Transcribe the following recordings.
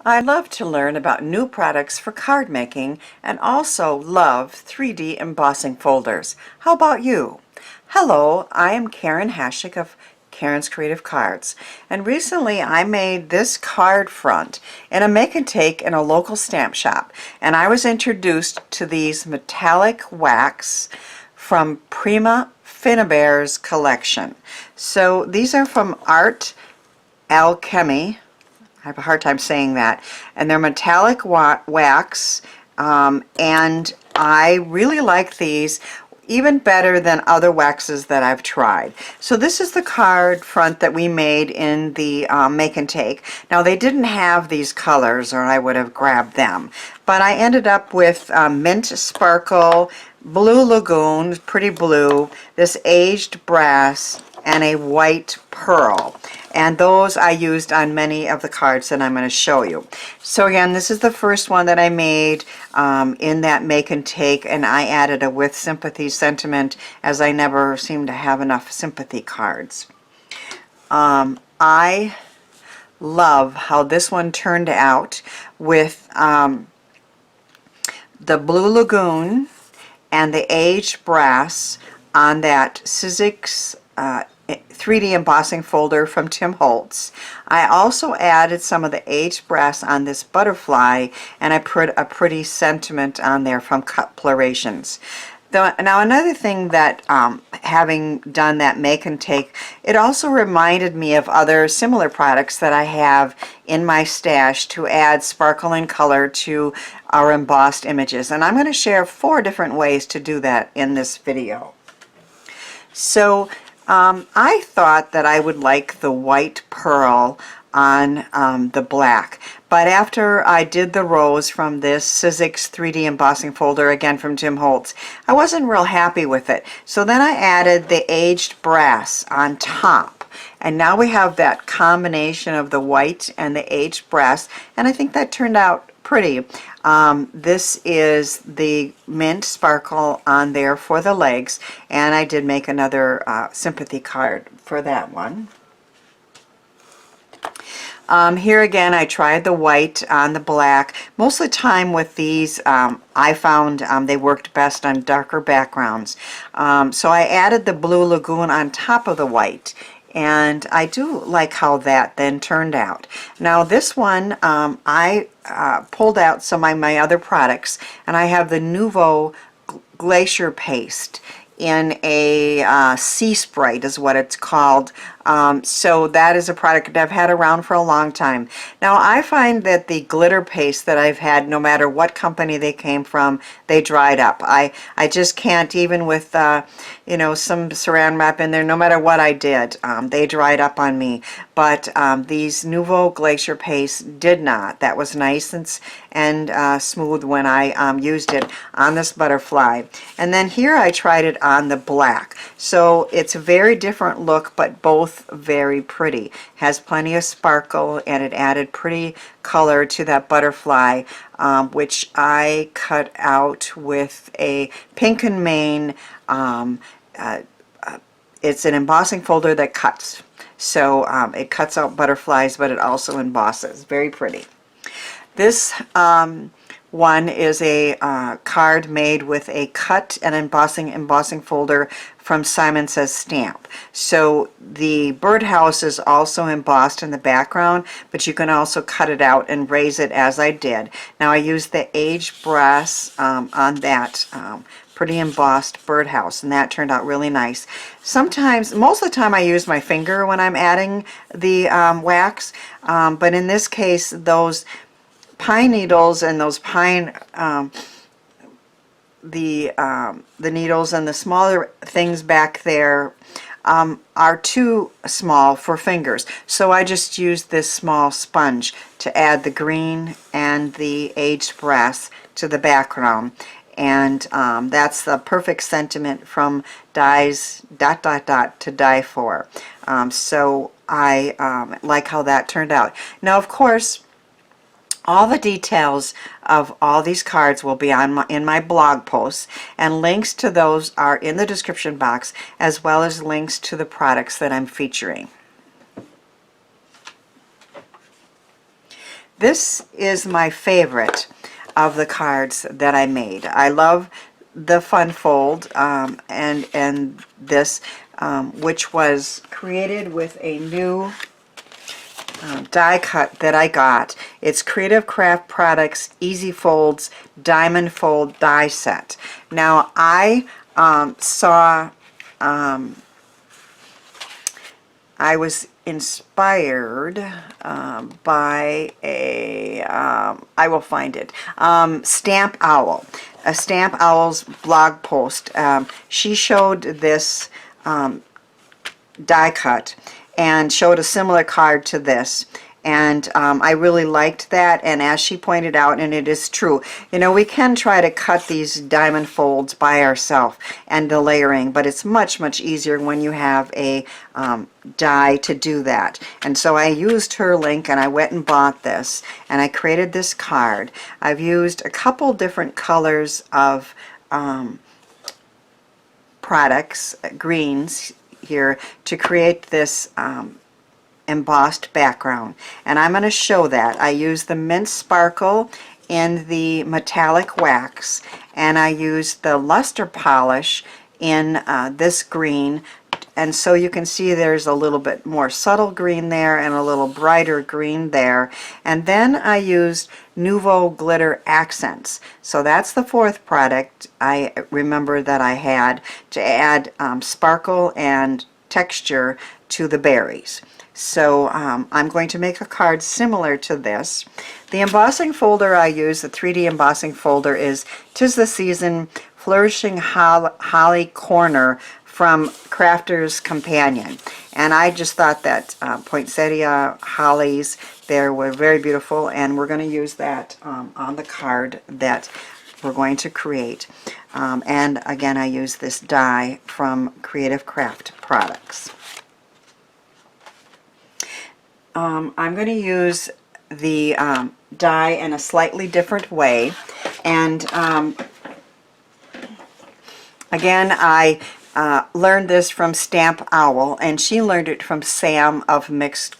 I love to learn about new products for card making and also love 3D embossing folders. How about you? Hello, I am Karen Hashik of Karen's Creative Cards, and recently I made this card front in a make and take in a local stamp shop, and I was introduced to these metallic wax from Prima Finnabair's collection. So these are from Art Alchemy. I have a hard time saying that. And they're metallic wax, and I really like these even better than other waxes that I've tried. So this is the card front that we made in the make and take. Now they didn't have these colors or I would have grabbed them, but I ended up with mint sparkle, blue lagoon, pretty blue, this aged brass, and a white pearl. And those I used on many of the cards that I'm going to show you. So again, this is the first one that I made in that make and take, and I added a with sympathy sentiment, as I never seem to have enough sympathy cards. I love how this one turned out with the blue lagoon and the aged brass on that Sizzix 3D embossing folder from Tim Holtz. I also added some of the aged brass on this butterfly, and I put a pretty sentiment on there from Flourishing. Now another thing that having done that make and take, it also reminded me of other similar products that I have in my stash to add sparkle and color to our embossed images, and I'm going to share 4 different ways to do that in this video. So I thought that I would like the white pearl on the black, but after I did the rose from this Sizzix 3D embossing folder, again from Tim Holtz, I wasn't real happy with it. So then I added the aged brass on top, and now we have that combination of the white and the aged brass, and I think that turned out pretty. This is the mint sparkle on there for the legs, and I did make another sympathy card for that one. Here again I tried the white on the black. Most of the time with these I found they worked best on darker backgrounds. So I added the blue lagoon on top of the white, and I do like how that then turned out. Now this one I pulled out some of my other products, and I have the Nuvo Glacier paste in a sea sprite is what it's called. So that is a product that I've had around for a long time. Now I find that the glitter paste that I've had, no matter what company they came from, they dried up. I just can't, even with you know, some saran wrap in there, no matter what I did, they dried up on me. But these Nuvo Glacier paste did not. That was nice and smooth when I used it on this butterfly. And then here I tried it on the black. So it's a very different look, but both very pretty. Has plenty of sparkle, and it added pretty color to that butterfly, which I cut out with a Pink and Main. It's an embossing folder that cuts. So it cuts out butterflies, but it also embosses. Very pretty. This one is a card made with a cut and embossing folder from Simon Says Stamp. So the birdhouse is also embossed in the background, but you can also cut it out and raise it as I did. Now I used the aged brass on that pretty embossed birdhouse, and that turned out really nice. Sometimes, most of the time I use my finger when I'm adding the wax, but in this case those pine needles and those pine the needles and the smaller things back there are too small for fingers, so I just used this small sponge to add the green and the aged brass to the background, and that's the perfect sentiment from dies ... to die for. So I like how that turned out. Now of course all the details of all these cards will be on in my blog posts, and links to those are in the description box, as well as links to the products that I'm featuring. This is my favorite of the cards that I made. I love the fun fold and this, which was created with a new die cut that I got. It's Creative Craft Products Easy Folds Diamond Fold die set. Now I saw, I was inspired by a, I will find it, Stamp Owl. A Stamp Owl's blog post. She showed this die cut and showed a similar card to this, and I really liked that. And as she pointed out, and it is true, you know, we can try to cut these diamond folds by ourselves and the layering, but it's much easier when you have a die to do that. And so I used her link and I went and bought this and I created this card. I've used a couple different colors of products, greens here, to create this embossed background, and I'm going to show that. I use the mint sparkle in the metallic wax, and I use the luster polish in this green, and so you can see there's a little bit more subtle green there and a little brighter green there. And then I used Nuvo glitter accents. So that's the fourth product I remember that I had to add sparkle and texture to the berries. So I'm going to make a card similar to this. The embossing folder I use, the 3D embossing folder, is 'Tis the Season Flourishing Holly Corner from Crafter's Companion. And I just thought that poinsettia hollies there were very beautiful, and we're going to use that on the card that we're going to create. And again, I use this die from Creative Craft Products. I'm going to use the die in a slightly different way, and again, I learned this from Stamp Owl, and she learned it from Sam of Mixed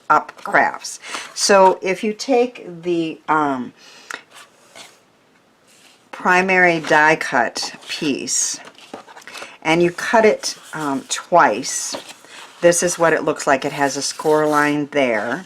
Up Crafts. So if you take the primary die cut piece and you cut it twice, this is what it looks like. It has a score line there,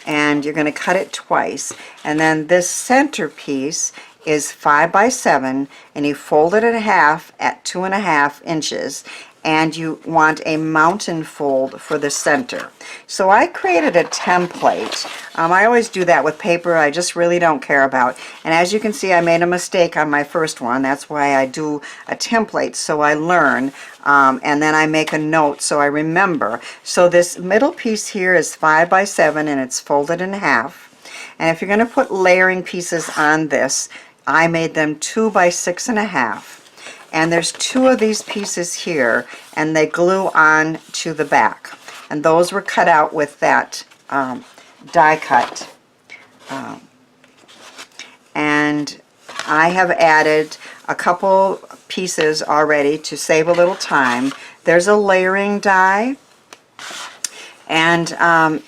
and you're going to cut it twice, and then this center piece is 5 by 7, and you fold it in half at 2.5 inches, and you want a mountain fold for the center. So I created a template. I always do that with paper. I just really don't care about. And as you can see, I made a mistake on my first one. That's why I do a template, so I learn, and then I make a note so I remember. So this middle piece here is 5 by 7, and it's folded in half. And if you're going to put layering pieces on this, I made them 2 by 6.5. And there's 2 of these pieces here, and they glue on to the back. And those were cut out with that die cut. And I have added a couple pieces already to save a little time. There's a layering die, and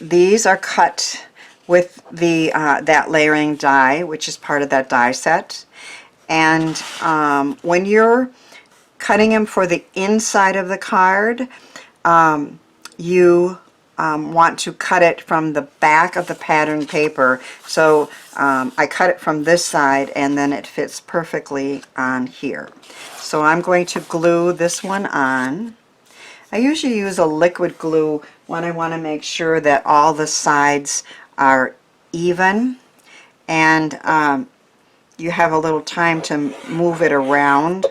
these are cut with the that layering die, which is part of that die set. And when you're cutting them for the inside of the card, you want to cut it from the back of the pattern paper. So I cut it from this side, and then it fits perfectly on here. So I'm going to glue this one on. I usually use a liquid glue when I want to make sure that all the sides are even, and you have a little time to move it around.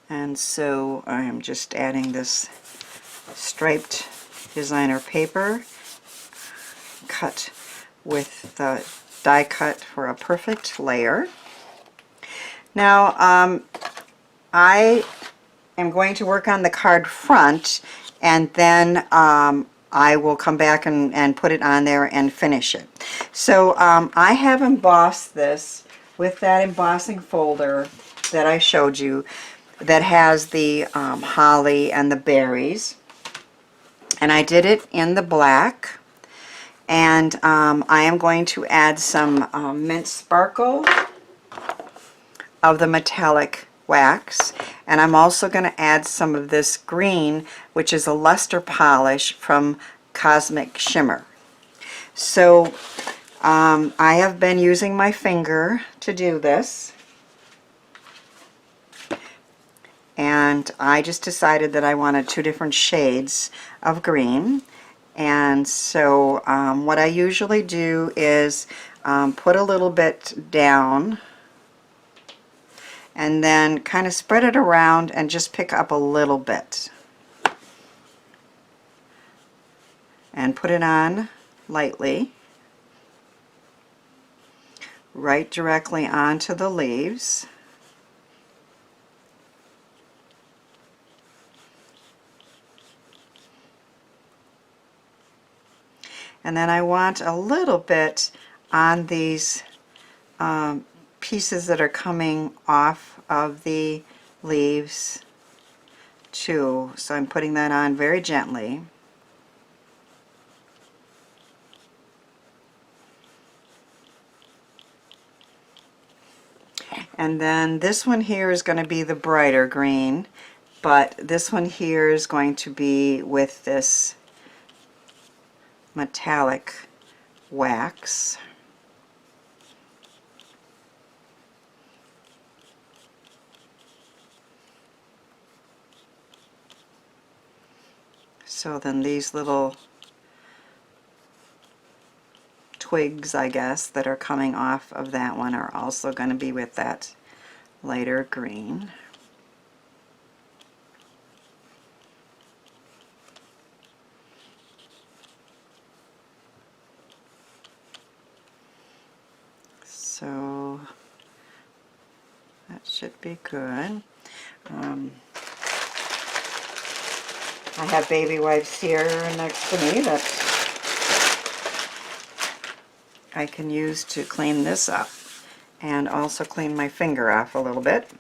And so I'm just adding this striped designer paper, cut with the die cut for a perfect layer. Now I am going to work on the card front, and then I will come back and put it on there and finish it. So I have embossed this with that embossing folder that I showed you that has the holly and the berries. And I did it in the black. And I am going to add some mint sparkle of the metallic wax. And I'm also going to add some of this green, which is a luster polish from Cosmic Shimmer. So I have been using my finger to do this. And I just decided that I wanted 2 different shades of green. And so what I usually do is put a little bit down and then kind of spread it around and just pick up a little bit. And put it on lightly, right directly onto the leaves. And then I want a little bit on these pieces that are coming off of the leaves too. So I'm putting that on very gently. And then this one here is going to be the brighter green, but this one here is going to be with this metallic wax. So then these little twigs, I guess, that are coming off of that one are also going to be with that lighter green. So that should be good. I have baby wipes here next to me that I can use to clean this up and also clean my finger off a little bit.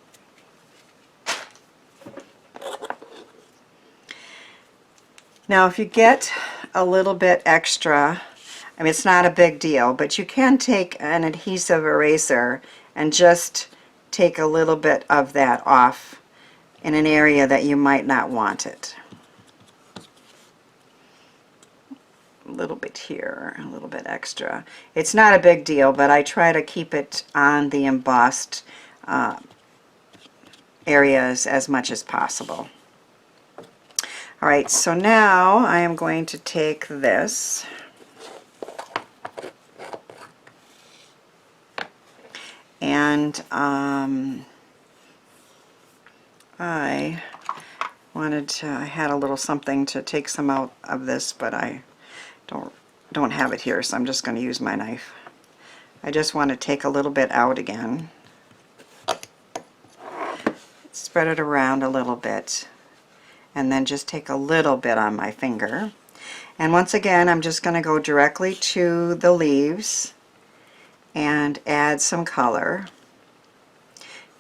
Now if you get a little bit extra, I mean it's not a big deal, but you can take an adhesive eraser and just take a little bit of that off in an area that you might not want it. A little bit here, a little bit extra. It's not a big deal, but I try to keep it on the embossed areas as much as possible. Alright, so now I am going to take this and I had a little something to take some out of this, but I don't have it here, so I'm just going to use my knife. I just want to take a little bit out again. Spread it around a little bit, and then just take a little bit on my finger. And once again, I'm just going to go directly to the leaves and add some color.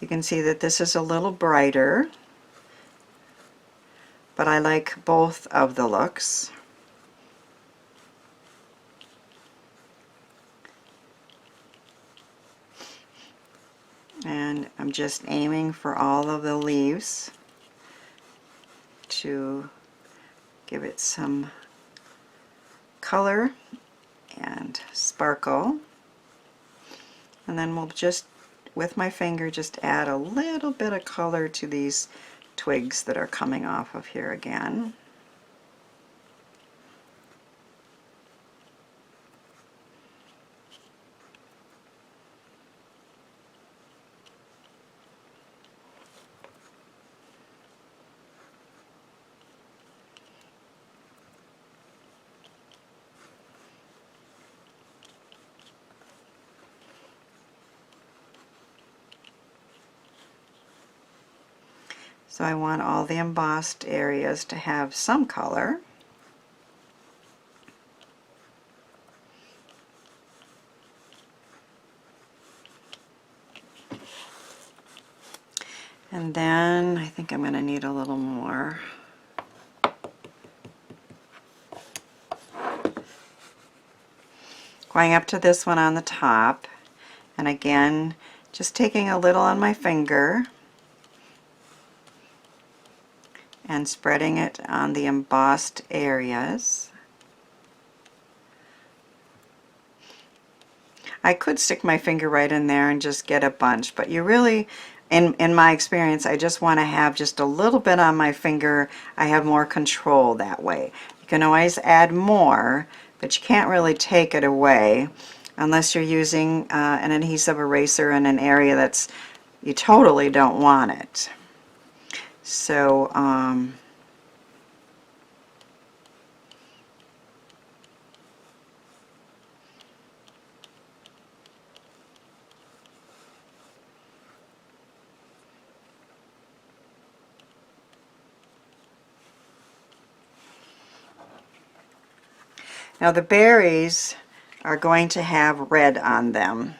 You can see that this is a little brighter, but I like both of the looks. And I'm just aiming for all of the leaves to give it some color and sparkle. And then we'll just, with my finger, just add a little bit of color to these twigs that are coming off of here again. So I want all the embossed areas to have some color. And then I think I'm going to need a little more. Going up to this one on the top, and again just taking a little on my finger and spreading it on the embossed areas. I could stick my finger right in there and just get a bunch, but you really, in my experience, I just want to have just a little bit on my finger. I have more control that way. You can always add more, but you can't really take it away unless you're using an adhesive eraser in an area that's, you totally don't want it. So, now the berries are going to have red on them,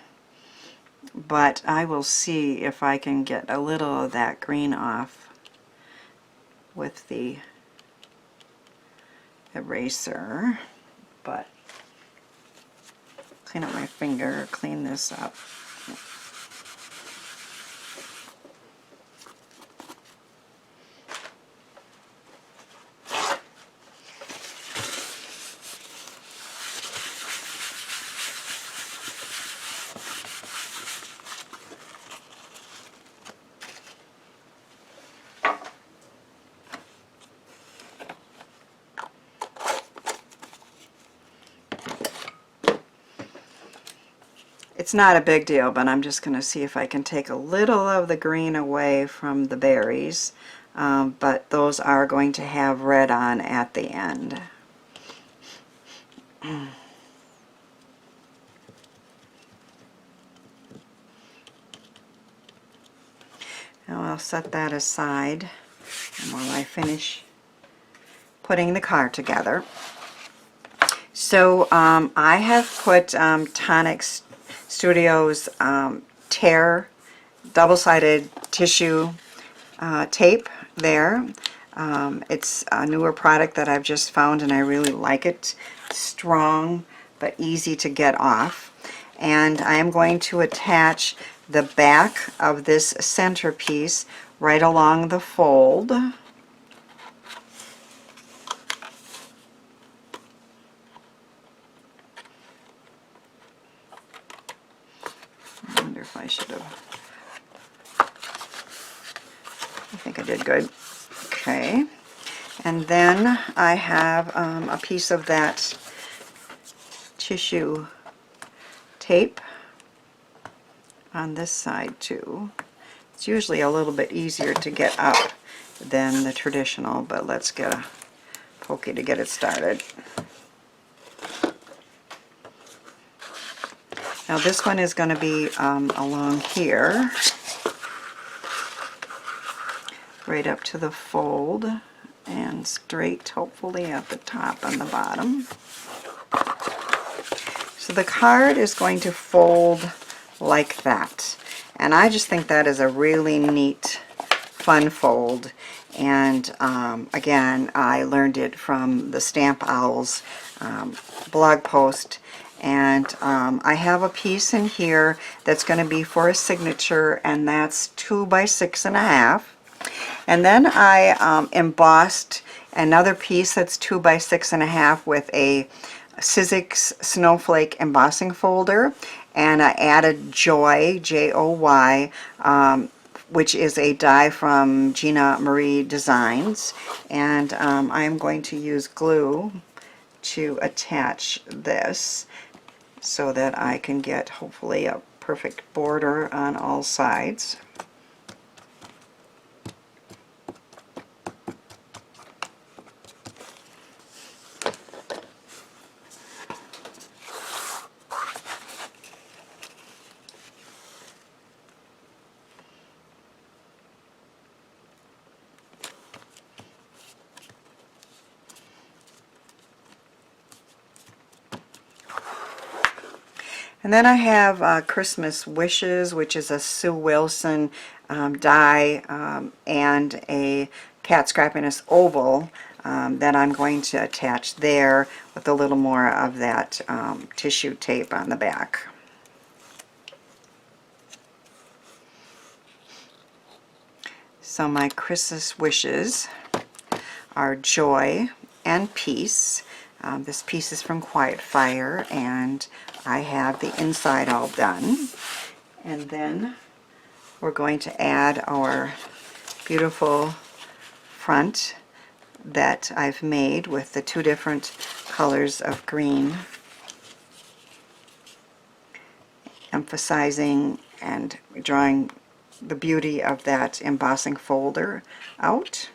but I will see if I can get a little of that green off with the eraser. But clean up my finger, clean this up. It's not a big deal, but I'm just going to see if I can take a little of the green away from the berries, but those are going to have red on at the end. Now I'll set that aside while I finish putting the card together. So I have put Tonic Studios Tear double-sided tissue tape there. It's a newer product that I've just found and I really like it. Strong but easy to get off. And I am going to attach the back of this centerpiece right along the fold. I wonder if I should have. I think I did good. Okay. And then I have a piece of that tissue tape on this side too. It's usually a little bit easier to get up than the traditional, but let's get a pokey to get it started. Now this one is going to be along here, right up to the fold, and straight hopefully at the top and the bottom. So the card is going to fold like that, and I just think that is a really neat, fun fold. And again, I learned it from the Stamp Owls blog post. And I have a piece in here that's going to be for a signature, and that's 2 by 6.5. And then I embossed another piece that's 2 by 6.5 with a Sizzix Snowflake embossing folder, and I added Joy, J-O-Y, which is a die from Gina Marie Designs, and I'm going to use glue to attach this so that I can get hopefully a perfect border on all sides. And then I have Christmas Wishes, which is a Sue Wilson die and a cat scrappiness oval that I'm going to attach there with a little more of that tissue tape on the back. So my Christmas wishes are joy and peace. This piece is from Quiet Fire, and I have the inside all done. And then we're going to add our beautiful front that I've made with the two different colors of green, emphasizing and drawing the beauty of that embossing folder out.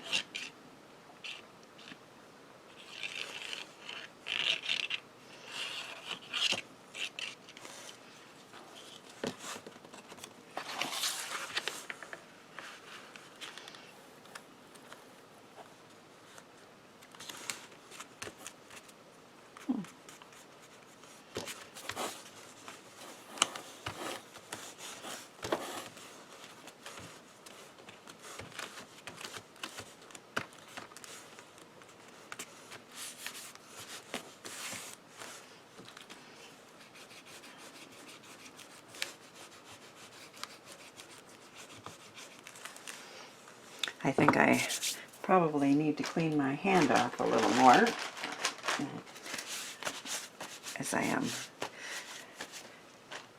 I think I probably need to clean my hand off a little more, as I am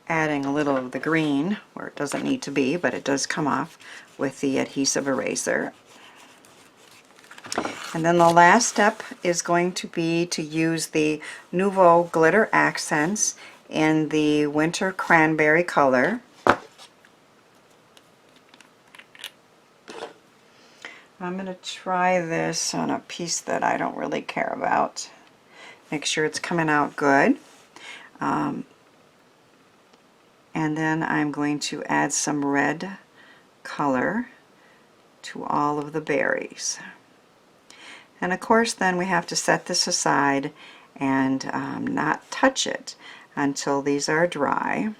adding a little of the green where it doesn't need to be, but it does come off with the adhesive eraser. And then the last step is going to be to use the Nuvo glitter accents in the winter cranberry color. I'm going to try this on a piece that I don't really care about. Make sure it's coming out good. And then I'm going to add some red color to all of the berries. And of course then we have to set this aside and not touch it until these are dry.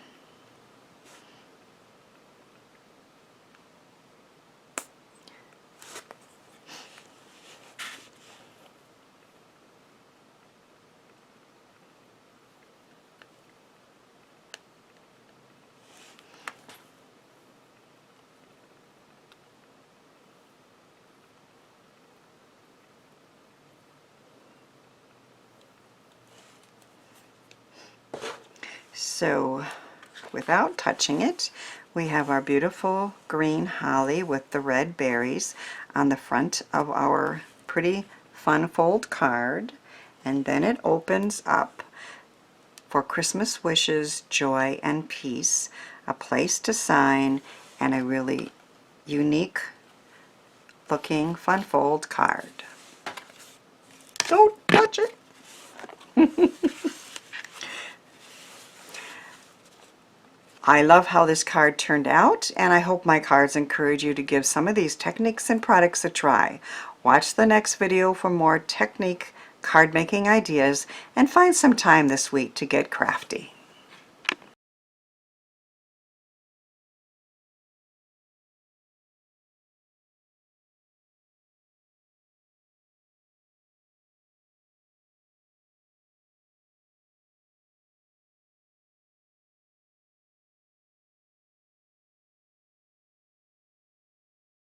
So without touching it, we have our beautiful green holly with the red berries on the front of our pretty fun fold card, and then it opens up for Christmas wishes, joy, and peace, a place to sign, and a really unique looking fun fold card. Don't touch it! I love how this card turned out, and I hope my cards encourage you to give some of these techniques and products a try. Watch the next video for more technique card making ideas, and find some time this week to get crafty.